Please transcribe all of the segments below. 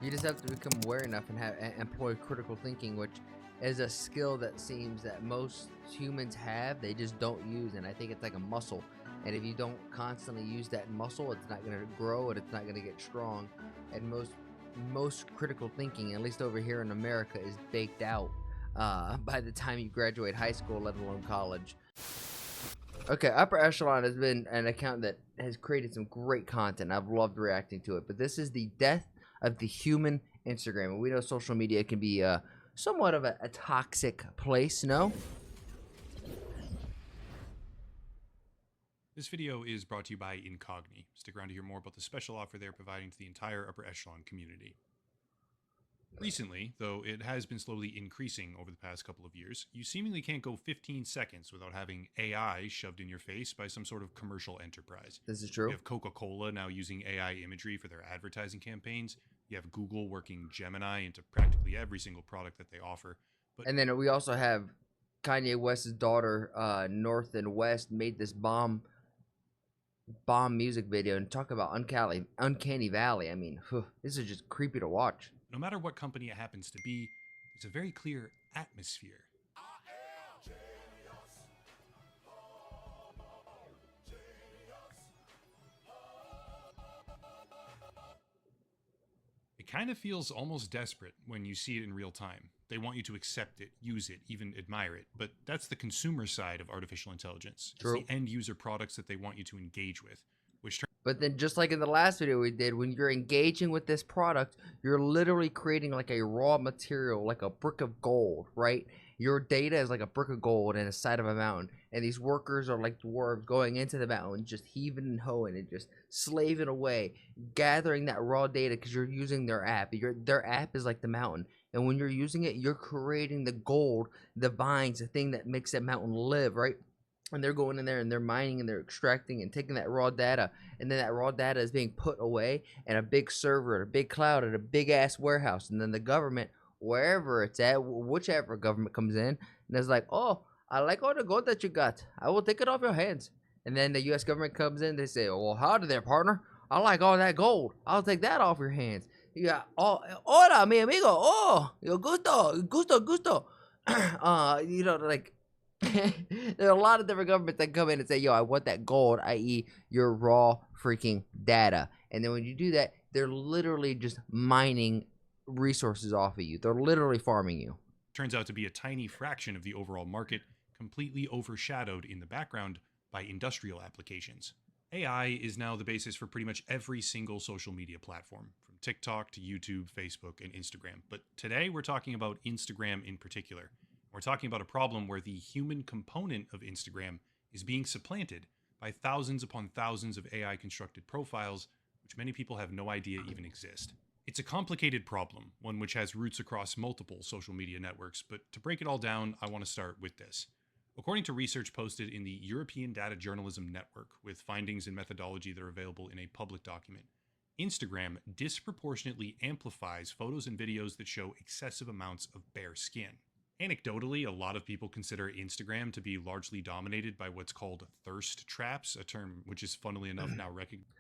You just have to become aware enough and employ critical thinking, which is a skill that seems that most humans have. They just don't use, and I think it's like a muscle. And if you don't constantly use that muscle, it's not going to grow and it's not going to get strong. And most critical thinking, at least over here in America, is baked out by the time you graduate high school, let alone college. Okay, Upper Echelon has been an account that has created some great content. I've loved reacting to it, but this is the death of the human Instagram. And we know social media can be somewhat of a toxic place, no? This video is brought to you by Incogni. Stick around to hear more about the special offer they're providing to the entire Upper Echelon community. Recently, though it has been slowly increasing over the past couple of years, you seemingly can't go 15 seconds without having AI shoved in your face by some sort of commercial enterprise. This is true. You have Coca-Cola now using AI imagery for their advertising campaigns. You have Google working Gemini into practically every single product that they offer. And then we also have Kanye West's daughter, North and West, made this bomb music video, and talk about uncanny valley. I mean, this is just creepy to watch. No matter what company it happens to be, there's a very clear atmosphere. It kind of feels almost desperate when you see it in real time. They want you to accept it, use it, even admire it. But that's the consumer side of artificial intelligence. True. It's the end user products that they want you to engage with, which But then, just like in the last video we did, when you're engaging with this product, you're literally creating like a raw material, like a brick of gold, right? Your data is like a brick of gold in the side of a mountain, and these workers are like dwarves going into the mountain, just heaving and hoeing and just slaving away, gathering that raw data because you're using their app. Their app is like the mountain, and when you're using it, you're creating the gold, the vines, the thing that makes that mountain live, right? And they're going in there and they're mining and they're extracting and taking that raw data, and then that raw data is being put away in a big server, a big cloud, at a big ass warehouse, and then the government, wherever it's at, whichever government comes in, and is like, oh, I like all the gold that you got, I will take it off your hands. And then the U.S. government comes in, they say, well, howdy there, partner, I like all that gold, I'll take that off your hands. You got, oh, hola, mi amigo, oh, yo gusto. You know, like, there are a lot of different governments that come in and say, yo, I want that gold, i.e. your raw freaking data. And then when you do that, they're literally just mining resources off of you. They're literally farming you. Turns out to be a tiny fraction of the overall market, completely overshadowed in the background by industrial applications. AI is now the basis for pretty much every single social media platform, from TikTok to YouTube, Facebook, and Instagram. But today we're talking about Instagram in particular. We're talking about a problem where the human component of Instagram is being supplanted by thousands upon thousands of AI-constructed profiles, which many people have no idea even exist. It's a complicated problem, one which has roots across multiple social media networks, but to break it all down, I want to start with this. According to research posted in the European Data Journalism Network, with findings and methodology that are available in a public document, Instagram disproportionately amplifies photos and videos that show excessive amounts of bare skin. Anecdotally, a lot of people consider Instagram to be largely dominated by what's called thirst traps, a term which is funnily enough now recognized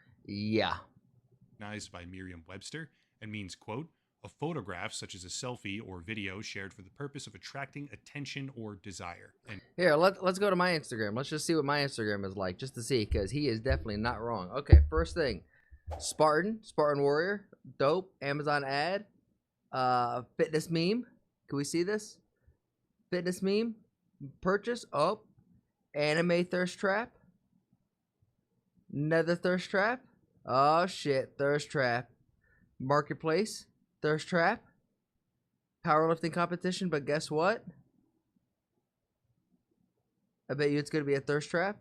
by Merriam-Webster and means, quote, a photograph such as a selfie or video shared for the purpose of attracting attention or desire. And here, let's go to my Instagram. Let's just see what my Instagram is like, just to see, because he is definitely not wrong. Okay, first thing, Spartan Warrior, dope, Amazon ad, fitness meme. Can we see this? Fitness meme, purchase, oh, anime thirst trap, another thirst trap, oh shit, thirst trap, marketplace, thirst trap, powerlifting competition, but guess what? I bet you it's gonna be a thirst trap.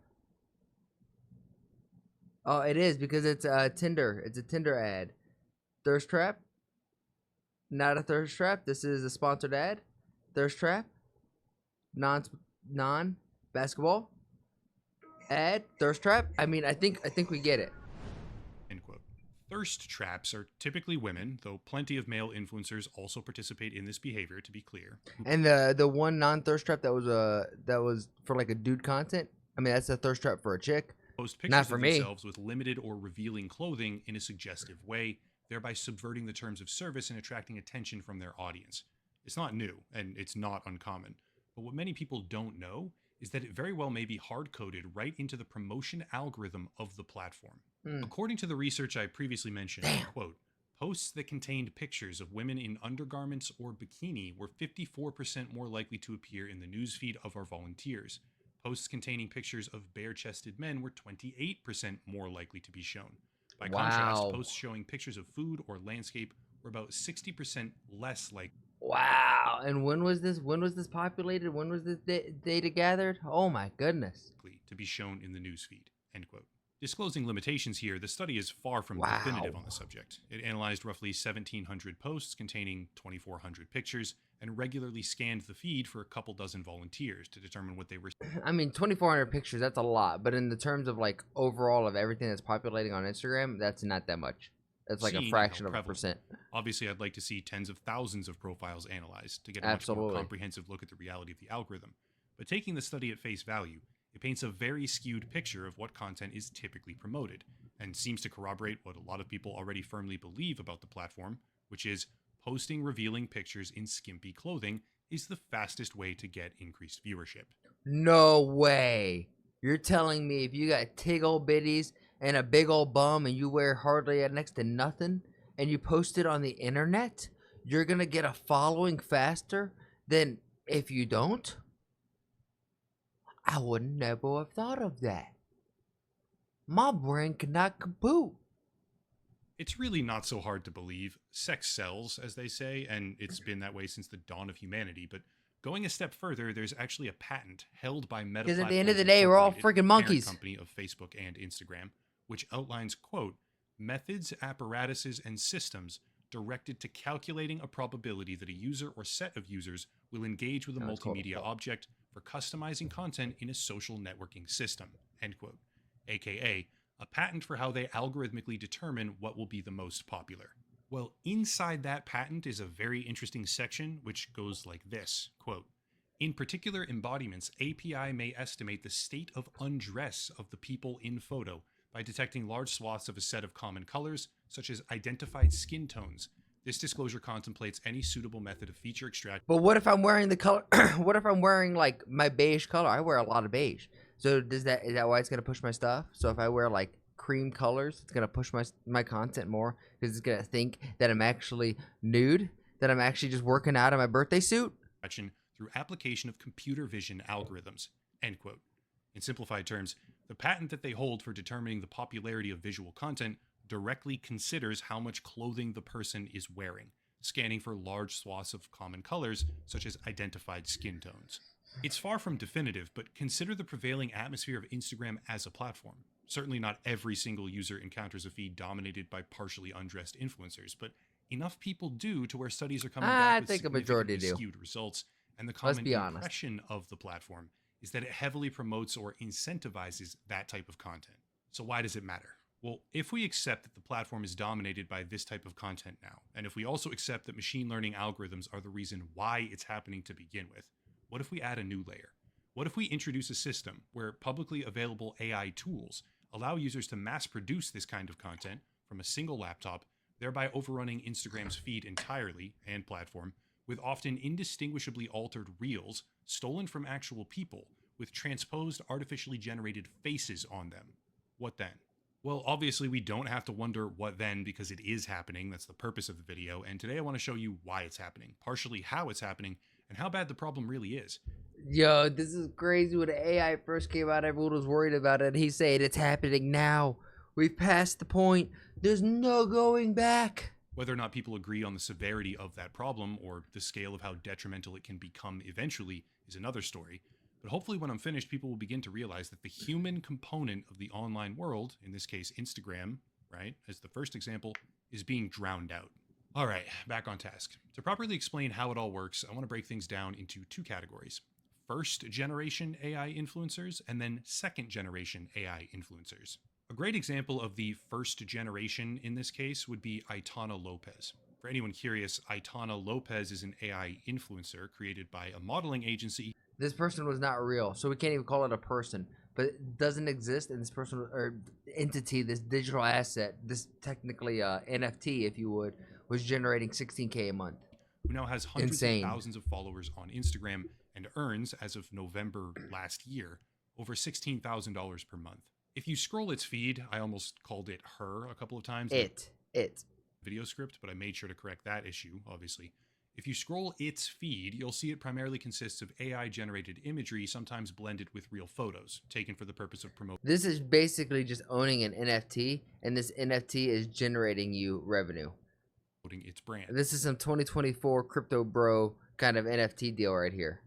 Oh, it is, because it's Tinder. It's a Tinder ad. Thirst trap, not a thirst trap. This is a sponsored ad. Thirst trap. Non basketball ad, thirst trap. I mean, I think we get it. End quote. Thirst traps are typically women, though plenty of male influencers also participate in this behavior, to be clear. And the one non-thirst trap that was for like a dude content, I mean, that's a thirst trap for a chick. Post pictures Not for of me. themselves with limited or revealing clothing in a suggestive way, thereby subverting the terms of service and attracting attention from their audience. It's not new, and it's not uncommon. But what many people don't know is that it very well may be hard coded right into the promotion algorithm of the platform. Mm. According to the research I previously mentioned, Damn. quote, posts that contained pictures of women in undergarments or bikini were 54% more likely to appear in the newsfeed of our volunteers. Posts containing pictures of bare-chested men were 28% more likely to be shown. By contrast, Wow. posts showing pictures of food or landscape were about 60% less likely Wow. And when was this? When was this populated? When was this data gathered? Oh my goodness. to be shown in the newsfeed. End quote. Disclosing limitations here, the study is far from Wow. definitive on the subject. It analyzed roughly 1,700 posts containing 2,400 pictures and regularly scanned the feed for a couple dozen volunteers to determine what they were. I mean, 2,400 pictures, that's a lot. But in the terms of like overall of everything that's populating on Instagram, that's not that much. That's like a Seeing fraction how of a prevalent. percent. Obviously, I'd like to see tens of thousands of profiles analyzed to get a much Absolutely. more comprehensive look at the reality of the algorithm. But taking the study at face value, it paints a very skewed picture of what content is typically promoted, and seems to corroborate what a lot of people already firmly believe about the platform, which is posting revealing pictures in skimpy clothing is the fastest way to get increased viewership. No way. You're telling me if you got tig old bitties and a big old bum and you wear hardly next to nothing and you post it on the internet, you're going to get a following faster than if you don't? I would never have thought of that. My brain cannot compute. It's really not so hard to believe. Sex sells, as they say, and it's been that way since the dawn of humanity. But going a step further, there's actually a patent held by Meta. Because at the end of the Platforms day, we're all Incorporated, freaking parent monkeys. company of Facebook and Instagram, which outlines, quote, methods, apparatuses, and systems directed to calculating a probability that a user or set of users will engage with a No, it's called a multimedia fault. object for customizing content in a social networking system, end quote. AKA, a patent for how they algorithmically determine what will be the most popular. Well, inside that patent is a very interesting section which goes like this, quote, in particular embodiments, API may estimate the state of undress of the people in photo by detecting large swaths of a set of common colors, such as identified skin tones. This disclosure contemplates any suitable method of feature extraction. But what if I'm wearing the color? What if I'm wearing like my beige color? I wear a lot of beige. So is that why it's gonna push my stuff? So if I wear like cream colors, it's gonna push my content more because it's gonna think that I'm actually nude, that I'm actually just working out in my birthday suit. Through application of computer vision algorithms, end quote. In simplified terms, the patent that they hold for determining the popularity of visual content directly considers how much clothing the person is wearing, scanning for large swaths of common colors, such as identified skin tones. It's far from definitive, but consider the prevailing atmosphere of Instagram as a platform. Certainly not every single user encounters a feed dominated by partially undressed influencers, but enough people do to where studies are coming back I with think a majority significantly do. skewed results, and the Let's common be honest. impression of the platform is that it heavily promotes or incentivizes that type of content. So why does it matter? Well, if we accept that the platform is dominated by this type of content now, and if we also accept that machine learning algorithms are the reason why it's happening to begin with, what if we add a new layer? What if we introduce a system where publicly available AI tools allow users to mass produce this kind of content from a single laptop, thereby overrunning Instagram's feed entirely and platform with often indistinguishably altered reels stolen from actual people with transposed artificially generated faces on them? What then? Well, obviously we don't have to wonder what then because it is happening. That's the purpose of the video. And today I want to show you why it's happening, partially how it's happening, and how bad the problem really is. Yo, this is crazy. When the AI first came out, everyone was worried about it. He said it's happening now. We've passed the point. There's no going back. Whether or not people agree on the severity of that problem or the scale of how detrimental it can become eventually is another story. But hopefully when I'm finished, people will begin to realize that the human component of the online world, in this case Instagram, right, as the first example, is being drowned out. All right, back on task. To properly explain how it all works, I want to break things down into two categories. First generation AI influencers, and then second generation AI influencers. A great example of the first generation in this case would be Aitana Lopez. For anyone curious, Aitana Lopez is an AI influencer created by a modeling agency. This person was not real, so we can't even call it a person. But it doesn't exist, and this person or entity, this digital asset, this technically NFT, if you would, was generating 16K a month. who now has hundreds of Insane. thousands of followers on Instagram and earns, as of November last year, over $16,000 per month. If you scroll its feed, I almost called it her a couple of times. It. Video script, but I made sure to correct that issue, obviously. If you scroll its feed, you'll see it primarily consists of AI-generated imagery, sometimes blended with real photos, taken for the purpose of promoting This is basically just owning an NFT, and this NFT is generating you revenue. its brand. This is some 2024 crypto bro kind of NFT deal right here.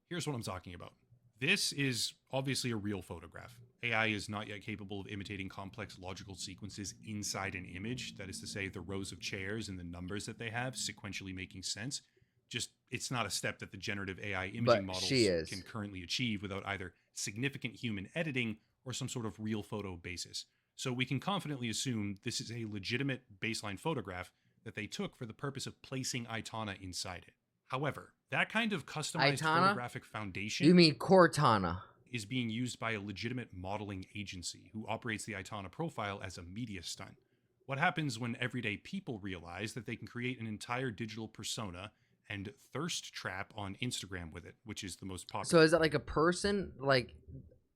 Here's what I'm talking about. This is obviously a real photograph. AI is not yet capable of imitating complex logical sequences inside an image. That is to say, the rows of chairs and the numbers that they have sequentially making sense. Just, it's not a step that the generative AI imaging models can currently achieve without either significant human editing or some sort of real photo basis. So we can confidently assume this is a legitimate baseline photograph that they took for the purpose of placing Aitana inside it. However, that kind of customized photographic foundation... You mean Cortana? ...is being used by a legitimate modeling agency who operates the Aitana profile as a media stunt. What happens when everyday people realize that they can create an entire digital persona and thirst trap on Instagram with it, which is the most popular. So is that like a person, like,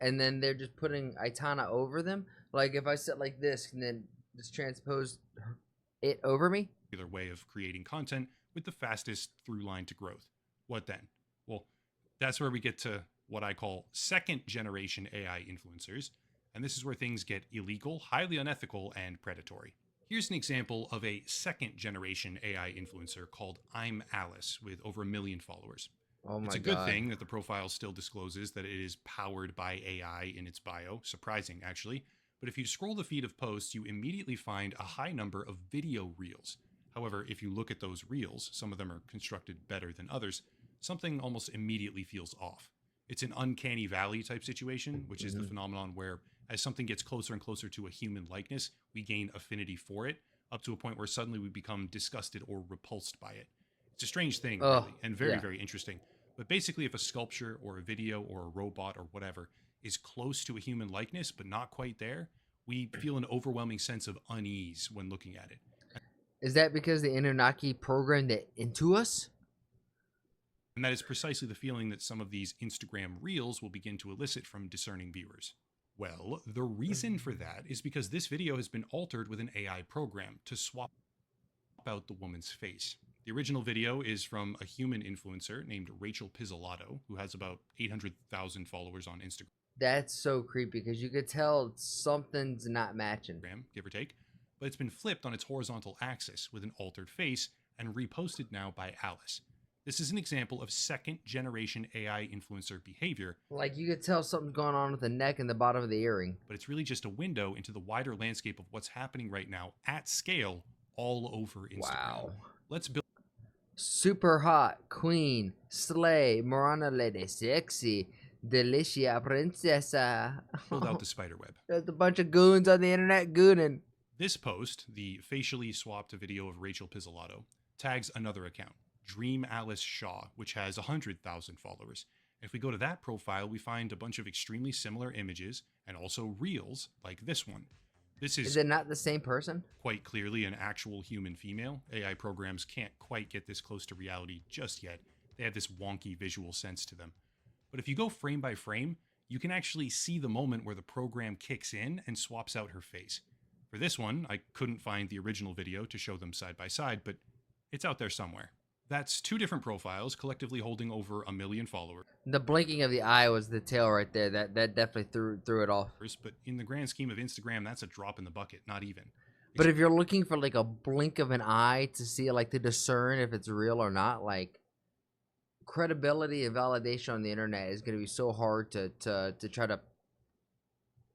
and then they're just putting Aitana over them? Like if I sit like this and then just transpose it over me? Popular way of creating content with the fastest through line to growth. What then? Well, that's where we get to what I call second generation AI influencers, and this is where things get illegal, highly unethical, and predatory. Here's an example of a second generation AI influencer called I'm Alice with over 1 million followers. Oh my God. It's a good thing that the profile still discloses that it is powered by AI in its bio. Surprising, actually. But if you scroll the feed of posts, you immediately find a high number of video reels. However, if you look at those reels, some of them are constructed better than others, something almost immediately feels off. It's an uncanny valley type situation, which is the phenomenon where as something gets closer and closer to a human likeness, we gain affinity for it, up to a point where suddenly we become disgusted or repulsed by it. It's a strange thing, really, and very, very interesting. But basically, if a sculpture or a video or a robot or whatever is close to a human likeness, but not quite there, we feel an overwhelming sense of unease when looking at it. Is that because the Anunnaki programmed it into us? And that is precisely the feeling that some of these Instagram reels will begin to elicit from discerning viewers. Well, the reason for that is because this video has been altered with an AI program to swap out the woman's face. The original video is from a human influencer named Rachel Pizzolatto, who has about 800,000 followers on Instagram. That's so creepy because you could tell something's not matching. Give or take. But it's been flipped on its horizontal axis with an altered face and reposted now by Alice. This is an example of second generation AI influencer behavior. Like you could tell something's going on with the neck and the bottom of the earring. But it's really just a window into the wider landscape of what's happening right now at scale all over Instagram. Wow. Let's build super hot, queen, slay, morana lady, sexy, delicia, princesa. out the spider web. There's a bunch of goons on the internet gooning. This post, the facially swapped video of Rachel Pizzolatto, tags another account, Dream Alice Shaw, which has 100,000 followers. If we go to that profile, we find a bunch of extremely similar images and also reels like this one. This is it not the same person? Quite clearly an actual human female. AI programs can't quite get this close to reality just yet. They have this wonky visual sense to them. But if you go frame by frame, you can actually see the moment where the program kicks in and swaps out her face. For this one, I couldn't find the original video to show them side by side, but it's out there somewhere. That's two different profiles, collectively holding over 1 million followers. The blinking of the eye was the tail right there. That definitely threw it off. But in the grand scheme of Instagram, that's a drop in the bucket, not even. But if you're looking for like a blink of an eye to see, like to discern if it's real or not, like credibility and validation on the internet is going to be so hard to try to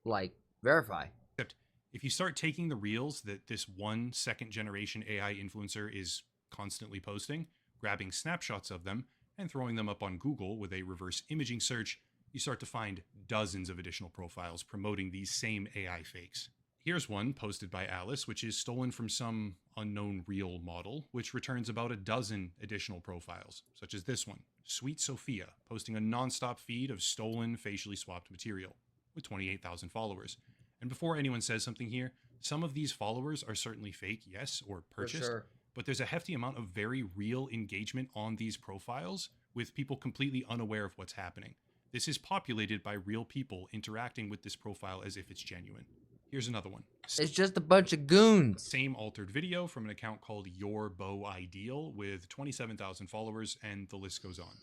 like verify. Except if you start taking the reels that this one second generation AI influencer is constantly posting, grabbing snapshots of them, and throwing them up on Google with a reverse imaging search, you start to find dozens of additional profiles promoting these same AI fakes. Here's one posted by Alice, which is stolen from some unknown real model, which returns about a dozen additional profiles, such as this one, Sweet Sophia, posting a nonstop feed of stolen, facially swapped material, with 28,000 followers. And before anyone says something here, some of these followers are certainly fake, yes, or For purchased, sure. but there's a hefty amount of very real engagement on these profiles with people completely unaware of what's happening. This is populated by real people interacting with this profile as if it's genuine. Here's another one. It's just a bunch of goons. Same altered video from an account called Your Bow Ideal with 27,000 followers, and the list goes on.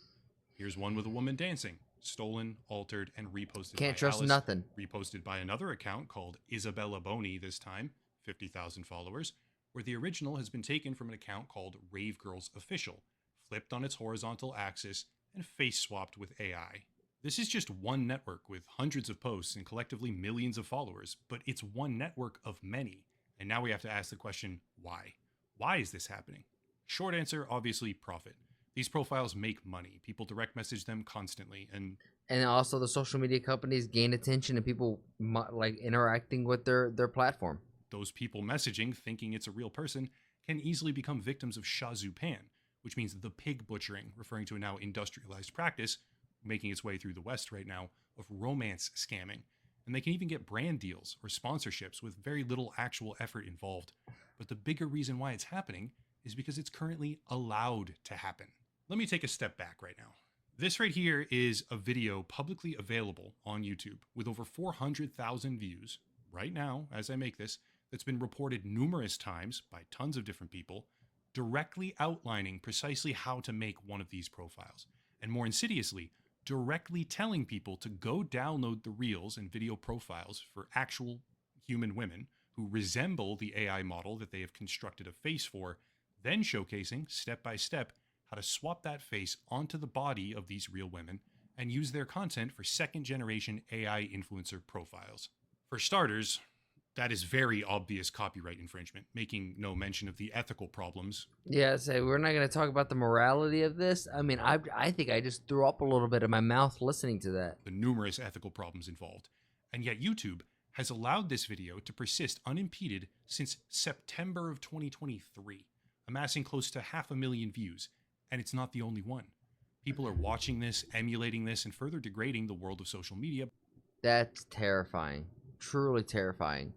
Here's one with a woman dancing, stolen, altered, and reposted Can't by trust Alice, nothing. reposted by another account called Isabella Boni this time, 50,000 followers, where the original has been taken from an account called Rave Girls Official, flipped on its horizontal axis, and face swapped with AI. This is just one network with hundreds of posts and collectively millions of followers, but it's one network of many. And now we have to ask the question, why? Why is this happening? Short answer, obviously, profit. These profiles make money. People direct message them constantly, and also the social media companies gain attention and people like interacting with their platform. those people messaging, thinking it's a real person, can easily become victims of Shah Zhu Pan, which means the pig butchering, referring to a now industrialized practice making its way through the West right now, of romance scamming. And they can even get brand deals or sponsorships with very little actual effort involved. But the bigger reason why it's happening is because it's currently allowed to happen. Let me take a step back right now. This right here is a video publicly available on YouTube with over 400,000 views right now as I make this, that's been reported numerous times by tons of different people, directly outlining precisely how to make one of these profiles. And more insidiously, directly telling people to go download the reels and video profiles for actual human women who resemble the AI model that they have constructed a face for, then showcasing step by step how to swap that face onto the body of these real women and use their content for second generation AI influencer profiles. For starters, that is very obvious copyright infringement, making no mention of the ethical problems. Yeah, so we're not going to talk about the morality of this. I mean, I think I just threw up a little bit in my mouth listening to that. The numerous ethical problems involved. And yet YouTube has allowed this video to persist unimpeded since September of 2023, amassing close to 500,000 views. And it's not the only one. People are watching this, emulating this, and further degrading the world of social media. That's terrifying. Truly terrifying.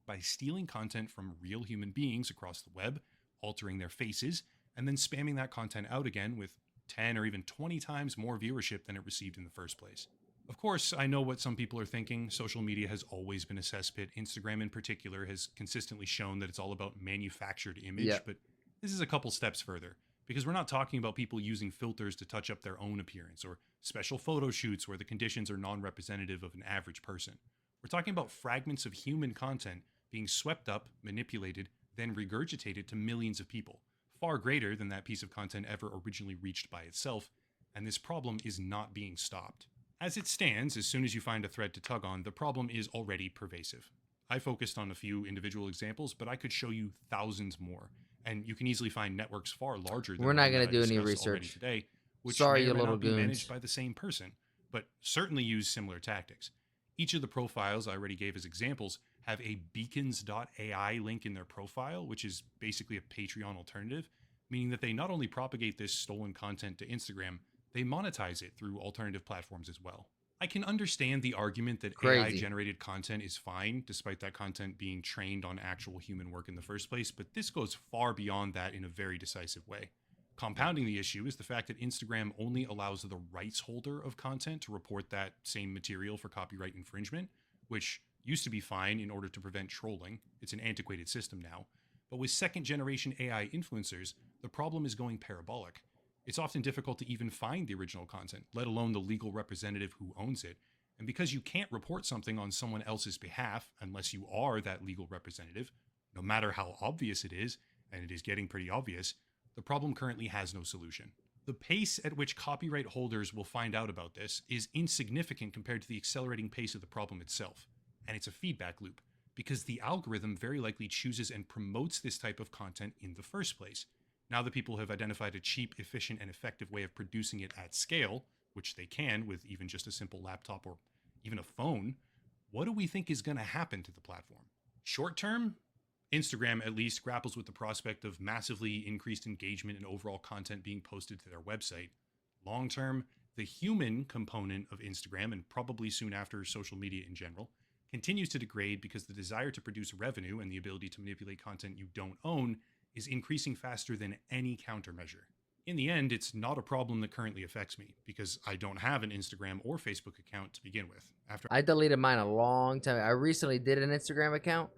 By stealing content from real human beings across the web, altering their faces, and then spamming that content out again with 10 or even 20 times more viewership than it received in the first place. Of course, I know what some people are thinking. Social media has always been a cesspit. Instagram in particular has consistently shown that it's all about manufactured image, Yep. but this is a couple steps further. Because we're not talking about people using filters to touch up their own appearance or special photo shoots where the conditions are non-representative of an average person. We're talking about fragments of human content being swept up, manipulated, then regurgitated to millions of people, far greater than that piece of content ever originally reached by itself, and this problem is not being stopped. As it stands, as soon as you find a thread to tug on, the problem is already pervasive. I focused on a few individual examples, but I could show you thousands more, and you can easily find networks far larger than We're not the one gonna that I do any discussed already research. today, which Sorry, may or you may little not be goons. managed by the same person, but certainly use similar tactics. Each of the profiles I already gave as examples have a beacons.ai link in their profile, which is basically a Patreon alternative, meaning that they not only propagate this stolen content to Instagram, they monetize it through alternative platforms as well. I can understand the argument that Crazy. AI-generated content is fine, despite that content being trained on actual human work in the first place, but this goes far beyond that in a very decisive way. Compounding the issue is the fact that Instagram only allows the rights holder of content to report that same material for copyright infringement, which used to be fine in order to prevent trolling. It's an antiquated system now. But with second-generation AI influencers, the problem is going parabolic. It's often difficult to even find the original content, let alone the legal representative who owns it. And because you can't report something on someone else's behalf unless you are that legal representative, no matter how obvious it is, and it is getting pretty obvious, the problem currently has no solution. The pace at which copyright holders will find out about this is insignificant compared to the accelerating pace of the problem itself. And it's a feedback loop, because the algorithm very likely chooses and promotes this type of content in the first place. Now that people have identified a cheap, efficient, and effective way of producing it at scale, which they can with even just a simple laptop or even a phone, what do we think is going to happen to the platform? Short term, Instagram at least grapples with the prospect of massively increased engagement and overall content being posted to their website. Long term, the human component of Instagram, and probably soon after social media in general, continues to degrade because the desire to produce revenue and the ability to manipulate content you don't own is increasing faster than any countermeasure. In the end, it's not a problem that currently affects me because I don't have an Instagram or Facebook account to begin with. After I deleted mine a long time. I recently did an Instagram account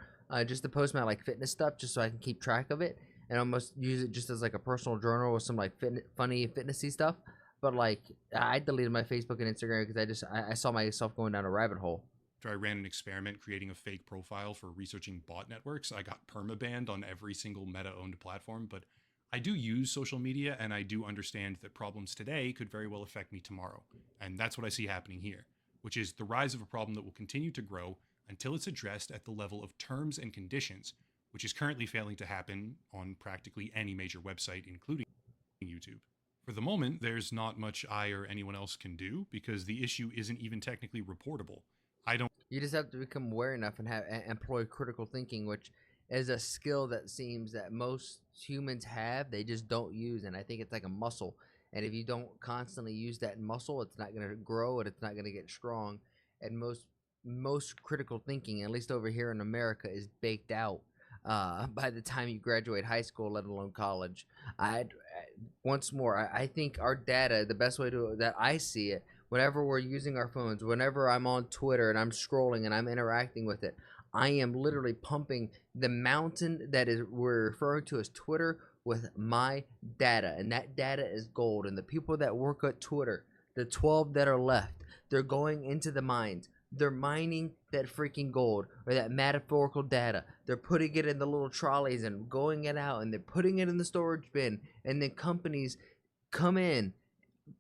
just to post my like fitness stuff, just so I can keep track of it and almost use it just as like a personal journal with some like funny fitnessy stuff. But like I deleted my Facebook and Instagram because I saw myself going down a rabbit hole. I ran an experiment creating a fake profile for researching bot networks, I got permabanned on every single Meta-owned platform, but I do use social media and I do understand that problems today could very well affect me tomorrow. And that's what I see happening here, which is the rise of a problem that will continue to grow until it's addressed at the level of terms and conditions, which is currently failing to happen on practically any major website, including YouTube. For the moment, there's not much I or anyone else can do because the issue isn't even technically reportable. You just have to become aware enough and employ critical thinking, which is a skill that seems that most humans have, they just don't use. And I think it's like a muscle. And if you don't constantly use that muscle, it's not going to grow and it's not going to get strong. And most critical thinking, at least over here in America, is baked out by the time you graduate high school, let alone college. Once more, I think our data, the best way that I see it, whenever we're using our phones, whenever I'm on Twitter and I'm scrolling and I'm interacting with it, I am literally pumping the mountain that we're referring to as Twitter with my data, and that data is gold. And the people that work at Twitter, the 12 that are left, they're going into the mines. They're mining that freaking gold or that metaphorical data. They're putting it in the little trolleys and going it out, and they're putting it in the storage bin. And then companies come in,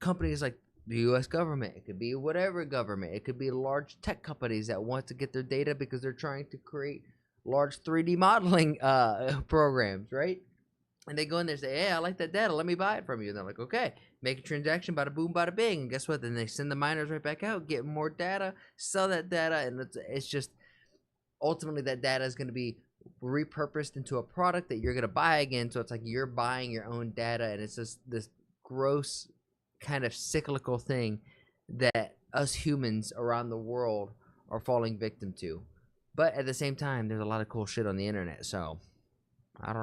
companies like the U.S. government, it could be whatever government, it could be large tech companies that want to get their data because they're trying to create large 3D modeling programs, right? And they go in there and say, hey, I like that data, let me buy it from you. And they're like, okay, make a transaction, bada boom, bada bing. And guess what? Then they send the miners right back out, get more data, sell that data, and it's just ultimately that data is going to be repurposed into a product that you're going to buy again. So it's like you're buying your own data, and it's just this gross kind of cyclical thing that us humans around the world are falling victim to. But at the same time, there's a lot of cool shit on the internet, so I don't